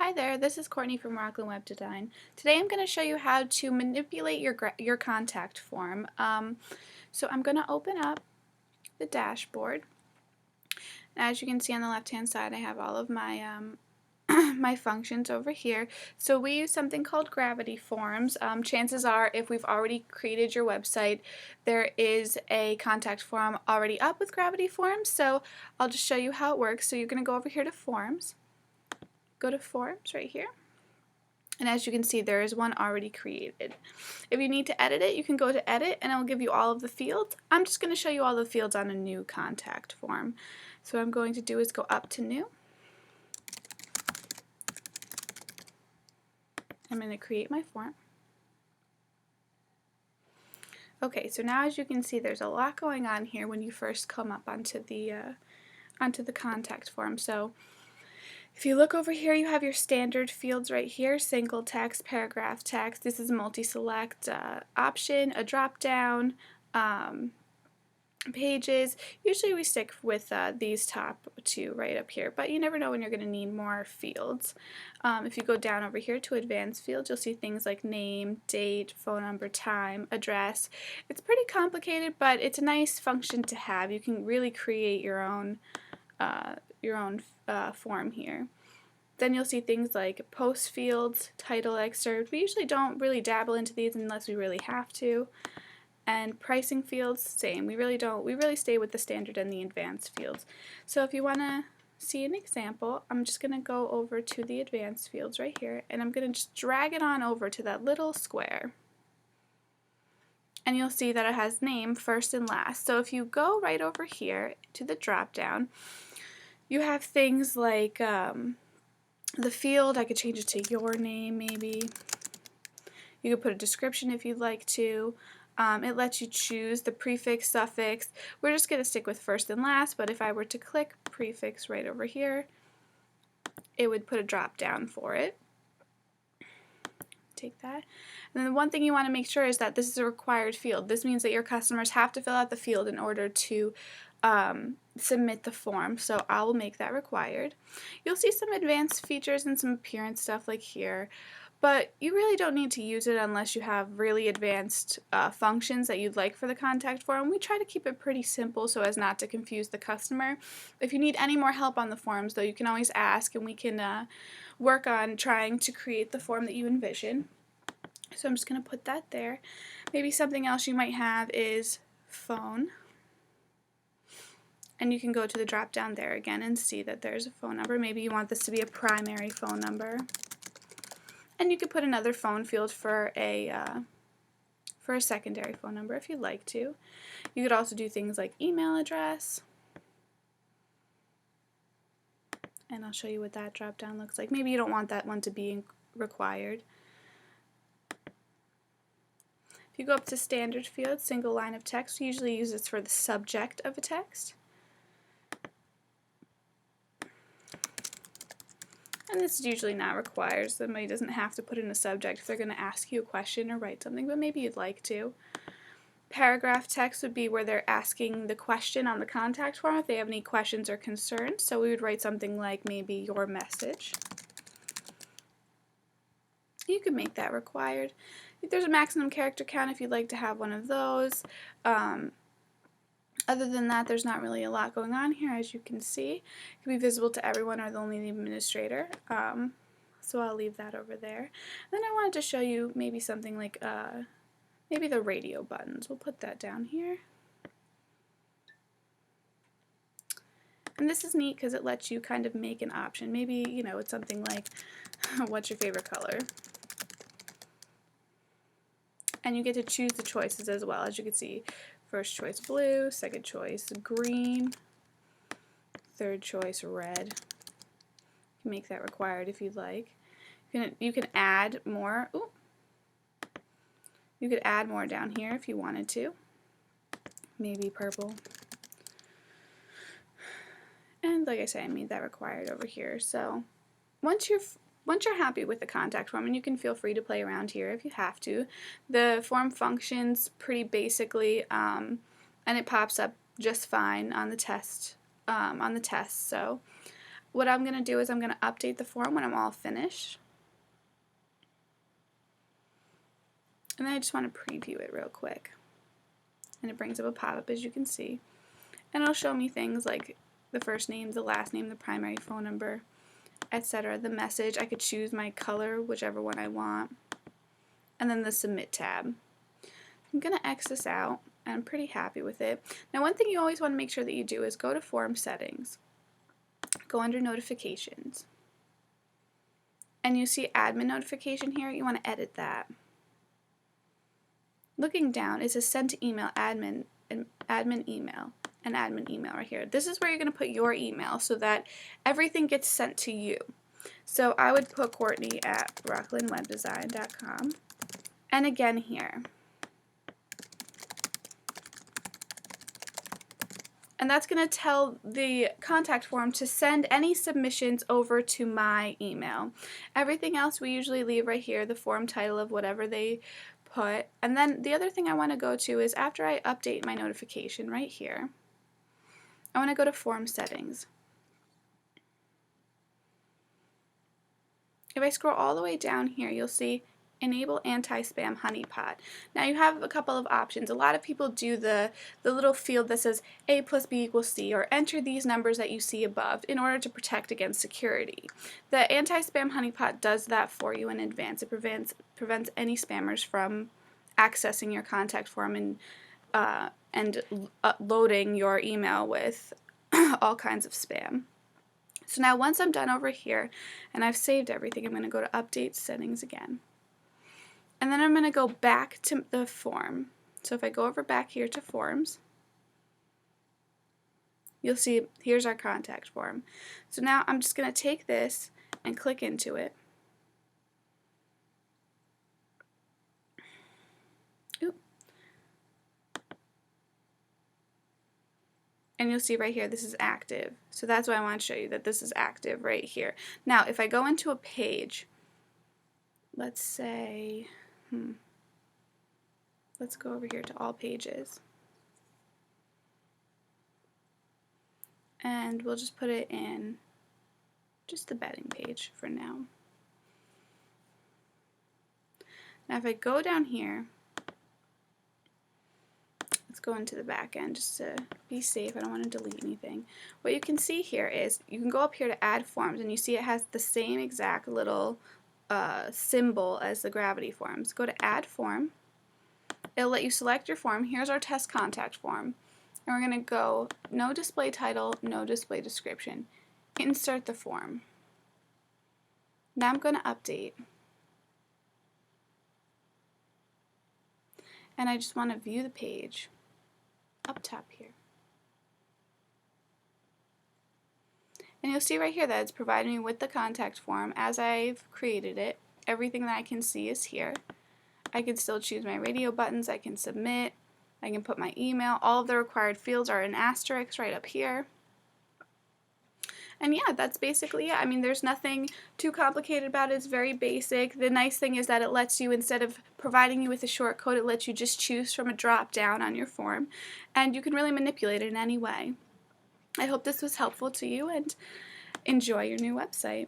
Hi there, this is Courtney from Rockland Web Design. Today I'm going to show you how to manipulate your contact form. So I'm going to open up the dashboard. As you can see on the left hand side, I have all of my my functions over here. So we use something called Gravity Forms. Chances are, if we've already created your website, there is a contact form already up with Gravity Forms. So I'll just show you how it works. So you're going to go over here to Forms. Go to Forms right here. And as you can see, there is one already created. If you need to edit it, you can go to Edit and it will give you all of the fields. I'm just going to show you all the fields on a new contact form. So what I'm going to do is go up to New. I'm going to create my form. Okay, so now as you can see, there's a lot going on here when you first come up onto the contact form. So if you look over here, you have your standard fields right here: single text, paragraph text. This is a multi-select option, a drop-down, pages. Usually we stick with these top two right up here, but you never know when you're going to need more fields. If you go down over here to advanced fields, you'll see things like name, date, phone number, time, address. It's pretty complicated, but it's a nice function to have. You can really create your own form here. Then you'll see things like post fields, title excerpt. We usually don't really dabble into these unless we really have to. And pricing fields, same. We really stay with the standard and the advanced fields. So if you want to see an example, I'm just going to go over to the advanced fields right here, and I'm going to just drag it on over to that little square. And you'll see that it has name first and last. So if you go right over here to the drop down, you have things like the field. I could change it to your name maybe. You could put a description if you'd like to. It lets you choose the prefix, suffix. We're just going to stick with first and last, but if I were to click prefix right over here, it would put a drop down for it. Take that. And then the one thing you want to make sure is that this is a required field. This means that your customers have to fill out the field in order to submit the form, so I will make that required. You'll see some advanced features and some appearance stuff like here, but you really don't need to use it unless you have really advanced functions that you'd like for the contact form. We try to keep it pretty simple so as not to confuse the customer. If you need any more help on the forms, though, you can always ask and we can work on trying to create the form that you envision. So I'm just going to put that there. Maybe something else you might have is phone. And you can go to the drop down there again and see that there's a phone number. Maybe you want this to be a primary phone number. And you could put another phone field for a secondary phone number if you'd like to. You could also do things like email address. And I'll show you what that drop down looks like. Maybe you don't want that one to be required. If you go up to standard field, single line of text, we usually use this for the subject of a text. And this is usually not required. Somebody doesn't have to put in a subject if they're going to ask you a question or write something, but maybe you'd like to. Paragraph text would be where they're asking the question on the contact form if they have any questions or concerns. So we would write something like maybe your message. You could make that required. There's a maximum character count if you'd like to have one of those. Other than that, there's not really a lot going on here, as you can see. It can be visible to everyone or only the administrator. So I'll leave that over there. Then I wanted to show you maybe something like maybe the radio buttons. We'll put that down here. And this is neat because it lets you kind of make an option. Maybe, you know, it's something like, what's your favorite color? And you get to choose the choices as well. As you can see, first choice blue, second choice green, third choice red. You can make that required if you'd like. You can add more. Ooh. You could add more down here if you wanted to. Maybe purple. And like I say, I made that required over here. So once you're happy with the contact form, and you can feel free to play around here if you have to. The form functions pretty basically, and it pops up just fine on the test. So what I'm going to do is I'm going to update the form when I'm all finished. And then I just want to preview it real quick. And it brings up a pop-up, as you can see. And it'll show me things like the first name, the last name, the primary phone number, etc. The message. I could choose my color, whichever one I want. And then the Submit tab. I'm going to X this out, and I'm pretty happy with it. Now, one thing you always want to make sure that you do is go to Form Settings. Go under Notifications. And you see Admin Notification here. You want to edit that. Looking down, it says Send to Email, Admin, and Admin Email, and Admin Email right here. This is where you're going to put your email so that everything gets sent to you. So I would put Courtney at rocklandwebdesign.com. And again here. And that's going to tell the contact form to send any submissions over to my email. Everything else we usually leave right here, the form title of whatever they put. And then the other thing I want to go to is after I update my notification right here, I want to go to Form Settings. If I scroll all the way down here, you'll see Enable Anti-Spam Honeypot. Now you have a couple of options. A lot of people do the little field that says A plus B equals C, or enter these numbers that you see above in order to protect against security. The Anti-Spam Honeypot does that for you in advance. It prevents any spammers from accessing your contact form and loading your email with all kinds of spam. So now once I'm done over here and I've saved everything, I'm going to go to Update Settings again. And then I'm going to go back to the form. So if I go over back here to Forms, you'll see here's our contact form. So now I'm just going to take this and click into it. Oop. And you'll see right here this is active. So that's why I want to show you that this is active right here. Now if I go into a page, let's say, let's go over here to All Pages. And we'll just put it in just the bedding page for now. Now if I go down here, let's go into the back end just to be safe. I don't want to delete anything. What you can see here is you can go up here to Add Forms, and you see it has the same exact little symbol as the Gravity forms. Go to Add Form. It'll let you select your form. Here's our test contact form. And we're going to go no display title, no display description. Insert the form. Now I'm going to update. And I just want to view the page up top here. And you'll see right here that it's providing me with the contact form as I've created it. Everything that I can see is here. I can still choose my radio buttons, I can submit, I can put my email. All of the required fields are in asterisks right up here. And yeah, that's basically it. I mean, there's nothing too complicated about it. It's very basic. The nice thing is that it lets you, instead of providing you with a shortcode, it lets you just choose from a drop down on your form. And you can really manipulate it in any way. I hope this was helpful to you, and enjoy your new website.